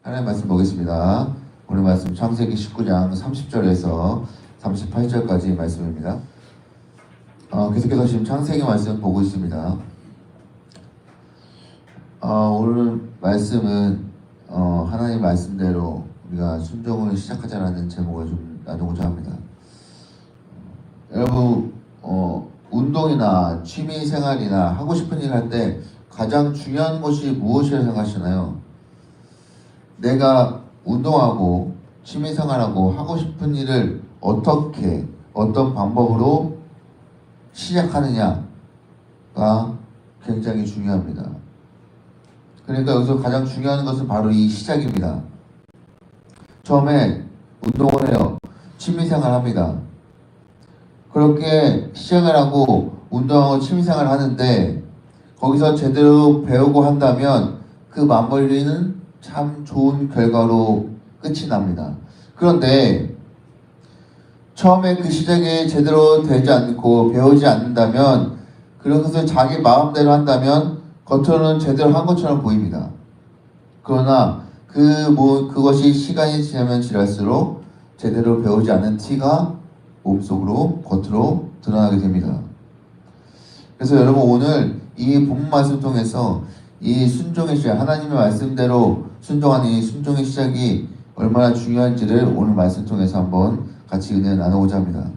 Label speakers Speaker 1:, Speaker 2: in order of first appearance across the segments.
Speaker 1: 하나님 말씀 보겠습니다. 오늘 말씀 창세기 19장 30절에서 38절까지 말씀입니다. 계속해서 지금 창세기 말씀 보고 있습니다. 오늘 말씀은 하나님 말씀대로 우리가 순종을 시작하자라는 제목을 좀 나누고자 합니다. 여러분 운동이나 취미생활이나 하고 싶은 일 할 때 가장 중요한 것이 무엇이라고 생각하시나요? 내가 운동하고 취미생활하고 하고 싶은 일을 어떻게 어떤 방법으로 시작하느냐가 굉장히 중요합니다. 그러니까 여기서 가장 중요한 것은 바로 이 시작입니다. 처음에 운동을 해요. 취미생활 합니다. 그렇게 시작을 하고 운동하고 취미생활을 하는데 거기서 제대로 배우고 한다면 그 마무리는 참 좋은 결과로 끝이 납니다. 그런데 처음에 그 시작이 제대로 되지 않고 배우지 않는다면 그것을 자기 마음대로 한다면 겉으로는 제대로 한 것처럼 보입니다. 그러나 그것이 시간이 지나면 지날수록 제대로 배우지 않은 티가 몸속으로 겉으로 드러나게 됩니다. 그래서 여러분 오늘 이 본 말씀 통해서 이 순종의 시작, 하나님의 말씀대로 순종하는 이 순종의 시작이 얼마나 중요한지를 오늘 말씀 통해서 한번 같이 은혜를 나누고자 합니다.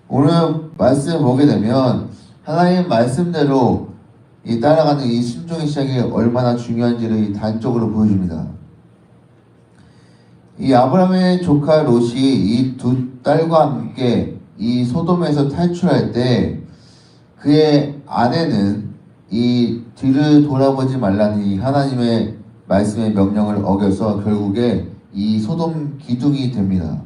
Speaker 1: 오늘 말씀을 보게 되면 하나님 말씀대로 따라가는 이 순종의 시작이 얼마나 중요한지를 단적으로 보여줍니다. 이 아브라함의 조카 롯이 이 두 딸과 함께 이 소돔에서 탈출할 때 그의 아내는 이 뒤를 돌아보지 말라는 이 하나님의 말씀의 명령을 어겨서 결국에 이 소돔 기둥이 됩니다.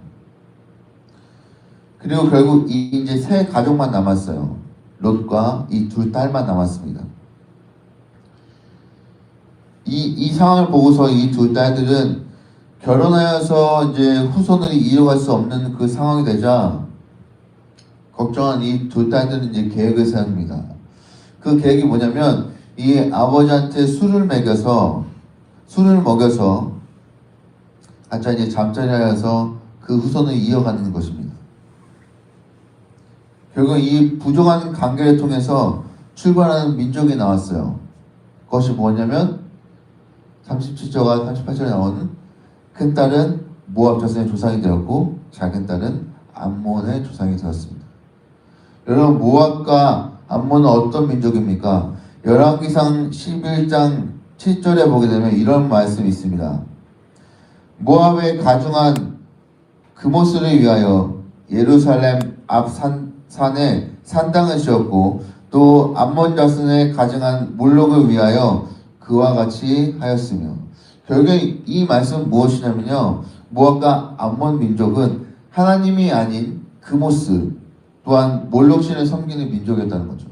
Speaker 1: 그리고 결국 이제 세 가족만 남았어요. 롯과 이 두 딸만 남았습니다. 이 상황을 보고서 이 두 딸들은 결혼하여서 이제 후손을 이어갈 수 없는 그 상황이 되자 걱정한 이 두 딸들은 이제 계획을 세웁니다. 그 계획이 뭐냐면 이 아버지한테 술을 먹여서 각자 이제 잠자리하여서 그 후손을 이어가는 것입니다. 결국 이 부정한 관계를 통해서 출발하는 민족이 나왔어요. 그것이 뭐냐면 37절과 38절에 나오는 큰 딸은 모압 자손의 조상이 되었고 작은 딸은 암몬의 조상이 되었습니다. 여러분 모압과 암몬은 어떤 민족입니까? 열왕기상 11장 7절에 보게 되면 이런 말씀이 있습니다. 모압의 가중한 그모스를 위하여 예루살렘 앞 산에 산당을 지었고 또 암몬 자손의 가증한 몰록을 위하여 그와 같이 하였으며 결국에 이 말씀은 무엇이냐면요. 모압과 암몬 민족은 하나님이 아닌 그모스 또한 몰록신을 섬기는 민족이었다는 거죠.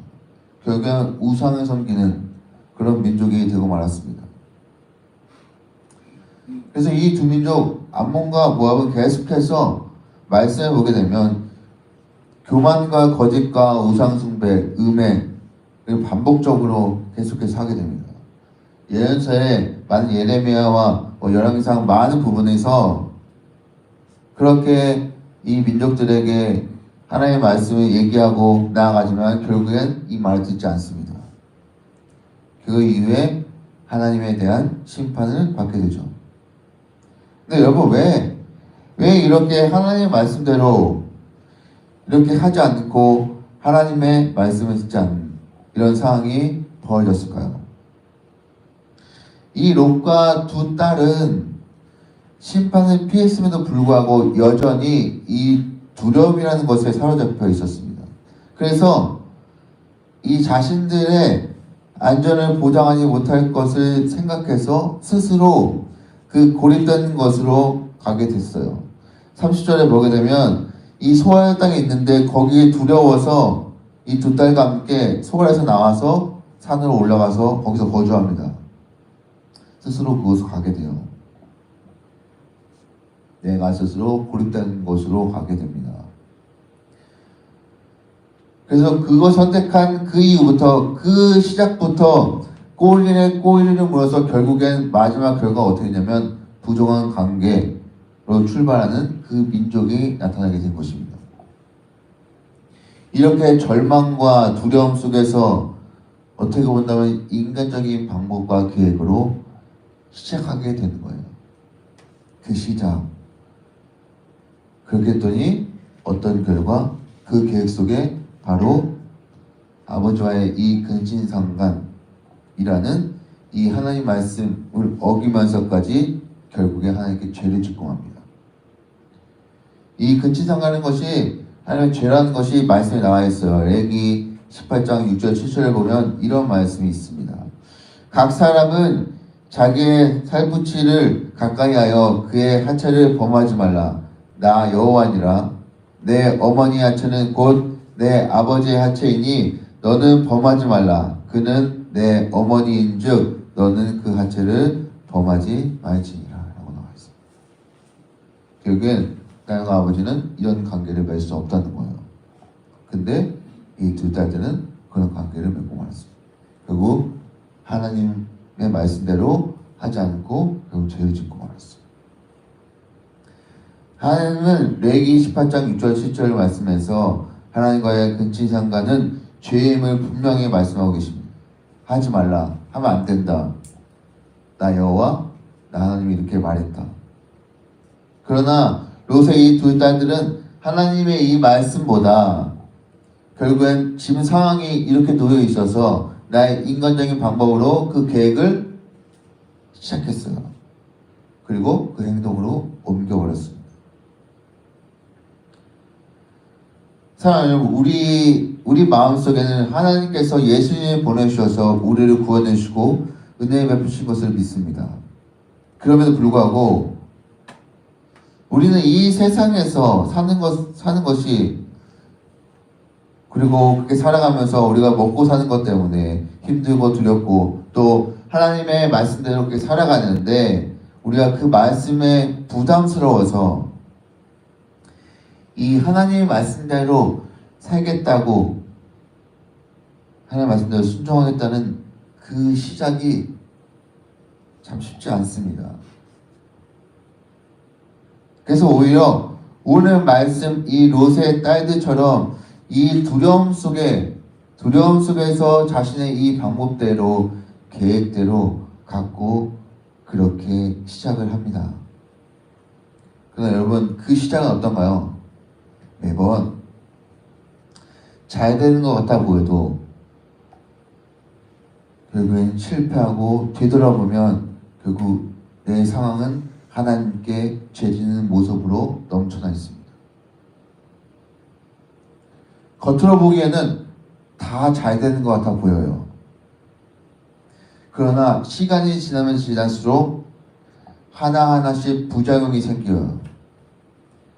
Speaker 1: 결국엔 우상을 섬기는 그런 민족이 되고 말았습니다. 그래서 이 두 민족 암몬과 모압은 계속해서 말씀을 보게 되면 교만과 거짓과 우상숭배, 음해 그리고 반복적으로 계속해서 하게 됩니다. 예언서에 많은 예레미야와 열왕기상 많은 부분에서 그렇게 이 민족들에게 하나님의 말씀을 얘기하고 나아가지만 결국엔 이 말을 듣지 않습니다. 그 이후에 하나님에 대한 심판을 받게 되죠. 근데 여러분 왜 이렇게 하나님의 말씀대로 이렇게 하지 않고 하나님의 말씀을 듣지 않는 이런 상황이 벌어졌을까요? 이 롯과 두 딸은 심판을 피했음에도 불구하고 여전히 이 두려움이라는 것에 사로잡혀 있었습니다. 그래서 이 자신들의 안전을 보장하지 못할 것을 생각해서 스스로 그 고립된 것으로 가게 됐어요. 30절에 보게 되면 이 소알 땅에 있는데 거기에 두려워서 이 두 딸과 함께 소알에서 나와서 산으로 올라가서 거기서 거주합니다. 스스로 그곳으로 가게 돼요. 내가 스스로 고립된 곳으로 가게 됩니다. 그래서 그거 선택한 그 이후부터 그 시작부터 꼬리를 물어서 결국엔 마지막 결과가 어떻게 되냐면 부정한 관계로 출발하는 그 민족이 나타나게 된 것입니다. 이렇게 절망과 두려움 속에서 어떻게 본다면 인간적인 방법과 계획으로 시작하게 되는 거예요. 그 시작. 그렇게 했더니 어떤 결과? 그 계획 속에 바로 아버지와의 이 근친상간이라는 이 하나님 말씀을 어기면서까지 결국에 하나님께 죄를 짓고 맙니다. 이 근친상간인 것이 하나님의 죄라는 것이 말씀에 나와 있어요. 레위기 18장 6절 7절에 보면 이런 말씀이 있습니다. 각 사람은 자기의 살붙이를 가까이하여 그의 하체를 범하지 말라. 나 여호와니라. 내 어머니 하체는 곧 내 아버지의 하체이니 너는 범하지 말라. 그는 내 어머니인즉 너는 그 하체를 범하지 말지니라. 라고 나와 있습니다. 결국엔 딸과 아버지는 이런 관계를 맺을 수 없다는 거예요. 근데 이 두 딸들은 그런 관계를 맺고 말았습니다. 결국 하나님의 말씀대로 하지 않고 결국 죄를 짓고 말았어요. 하나님은 레위기 18장 6절 7절 말씀에서 하나님과의 근친상간은 죄임을 분명히 말씀하고 계십니다. 하지 말라. 하면 안 된다. 나 여호와 나 하나님이 이렇게 말했다. 그러나 롯의 이 두 딸들은 하나님의 이 말씀보다 결국엔 지금 상황이 이렇게 놓여 있어서 나의 인간적인 방법으로 그 계획을 시작했어요. 그리고 그 행동으로 옮겨버렸습니다. 사랑하는 여러분, 우리 마음속에는 하나님께서 예수님을 보내주셔서 우리를 구원해주시고 은혜 베푸신 것을 믿습니다. 그럼에도 불구하고 우리는 이 세상에서 사는 것이 그리고 그렇게 살아가면서 우리가 먹고 사는 것 때문에 힘들고 두렵고 또 하나님의 말씀대로 그렇게 살아가는데 우리가 그 말씀에 부담스러워서 이 하나님의 말씀대로 살겠다고 하나님의 말씀대로 순종하겠다는 그 시작이 참 쉽지 않습니다. 그래서 오히려 오늘 말씀 이 롯의 딸들처럼 이 두려움 속에서 자신의 이 방법대로 계획대로 갖고 그렇게 시작을 합니다. 그러나 여러분 그 시작은 어떤가요? 매번 잘 되는 것 같아 보여도 결국엔 실패하고 되돌아보면 결국 내 상황은 하나님께 죄지는 모습으로 넘쳐나 있습니다. 겉으로 보기에는 다 잘 되는 것 같아 보여요. 그러나 시간이 지나면 지날수록 하나하나씩 부작용이 생겨요.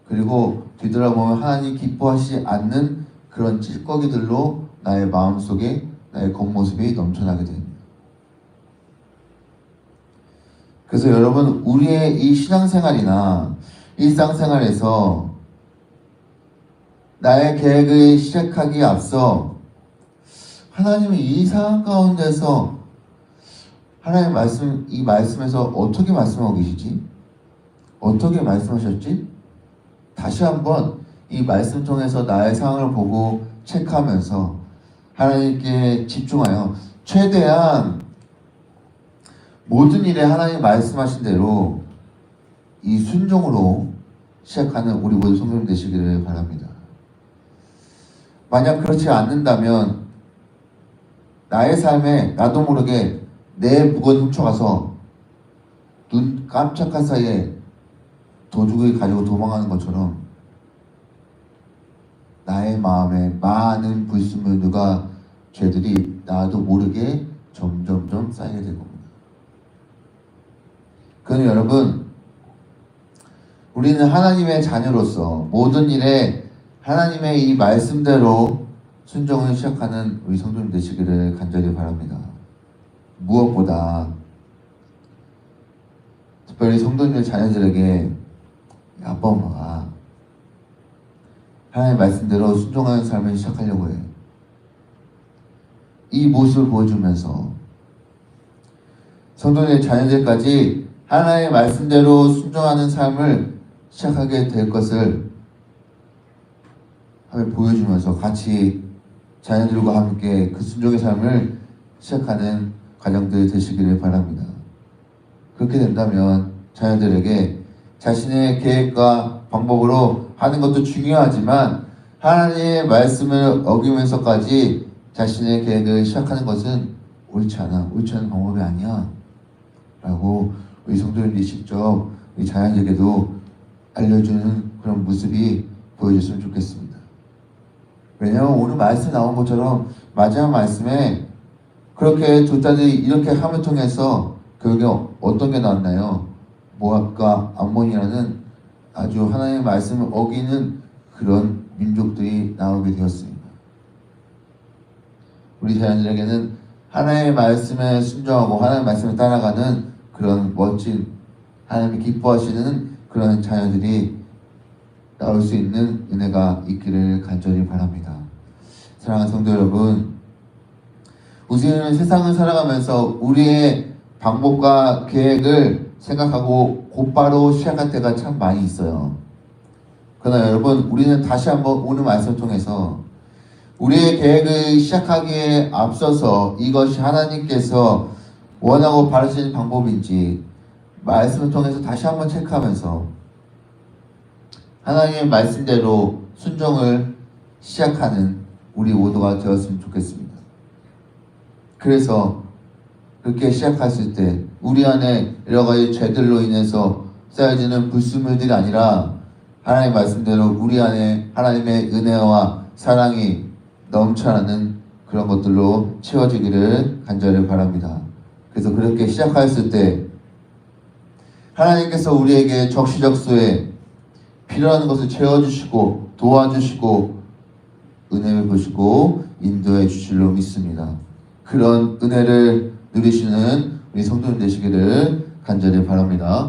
Speaker 1: 그리고 뒤돌아보면 하나님 기뻐하시지 않는 그런 찔꺼기들로 나의 마음속에 나의 겉모습이 넘쳐나게 됩니다. 그래서 여러분 우리의 이 신앙생활이나 일상생활에서 나의 계획을 시작하기에 앞서 하나님이 이 상황 가운데서 하나님의 말씀, 이 말씀에서 어떻게 말씀하고 계시지? 어떻게 말씀하셨지? 다시 한번 이 말씀 통해서 나의 상황을 보고 체크하면서 하나님께 집중하여 최대한 모든 일에 하나님 말씀하신 대로 이 순종으로 시작하는 우리 모두 성도님 되시기를 바랍니다. 만약 그렇지 않는다면 나의 삶에 나도 모르게 내 물건 훔쳐가서 눈 깜짝할 사이에 도둑이 가지고 도망가는 것처럼 나의 마음에 많은 불순물들과 죄들이 나도 모르게 점점점 쌓이게 될 겁니다. 그러니 여러분 우리는 하나님의 자녀로서 모든 일에 하나님의 이 말씀대로 순종을 시작하는 우리 성도님 되시기를 간절히 바랍니다. 무엇보다 특별히 성도님의 자녀들에게 아빠 엄마가 하나님의 말씀대로 순종하는 삶을 시작하려고 해요. 이 모습을 보여주면서 성도님의 자녀들까지 하나님의 말씀대로 순종하는 삶을 시작하게 될 것을 함께 보여주면서 같이 자녀들과 함께 그 순종의 삶을 시작하는 가정들 되시기를 바랍니다. 그렇게 된다면 자녀들에게 자신의 계획과 방법으로 하는 것도 중요하지만 하나님의 말씀을 어기면서까지 자신의 계획을 시작하는 것은 옳지 않아. 옳지 않은 방법이 아니야. 라고 우리 성도님들이 직접 우리 자녀들에게도 알려주는 그런 모습이 보여줬으면 좋겠습니다. 왜냐하면 오늘 말씀 나온 것처럼 마지막 말씀에 그렇게 두 딸이 이렇게 함을 통해서 결국에 어떤 게 나왔나요? 모압과 암몬이라는 아주 하나님의 말씀을 어기는 그런 민족들이 나오게 되었습니다. 우리 자녀들에게는 하나님의 말씀에 순종하고 하나님의 말씀을 따라가는 그런 멋진 하나님이 기뻐하시는 그런 자녀들이 나올 수 있는 은혜가 있기를 간절히 바랍니다. 사랑하는 성도 여러분, 우리는 세상을 살아가면서 우리의 방법과 계획을 생각하고 곧바로 시작할 때가 참 많이 있어요. 그러나 여러분, 우리는 다시 한번 오늘 말씀을 통해서 우리의 계획을 시작하기에 앞서서 이것이 하나님께서 원하고 바라시는 방법인지 말씀을 통해서 다시 한번 체크하면서 하나님의 말씀대로 순종을 시작하는 우리 모두가 되었으면 좋겠습니다. 그래서 그렇게 시작했을 때 우리 안에 여러 가지 죄들로 인해서 쌓여지는 불순물들이 아니라 하나님의 말씀대로 우리 안에 하나님의 은혜와 사랑이 넘쳐나는 그런 것들로 채워지기를 간절히 바랍니다. 그래서 그렇게 시작하였을 때 하나님께서 우리에게 적시적소에 필요한 것을 채워주시고 도와주시고 은혜를 보시고 인도해 주실로 믿습니다. 그런 은혜를 누리시는 우리 성도님 되시기를 간절히 바랍니다.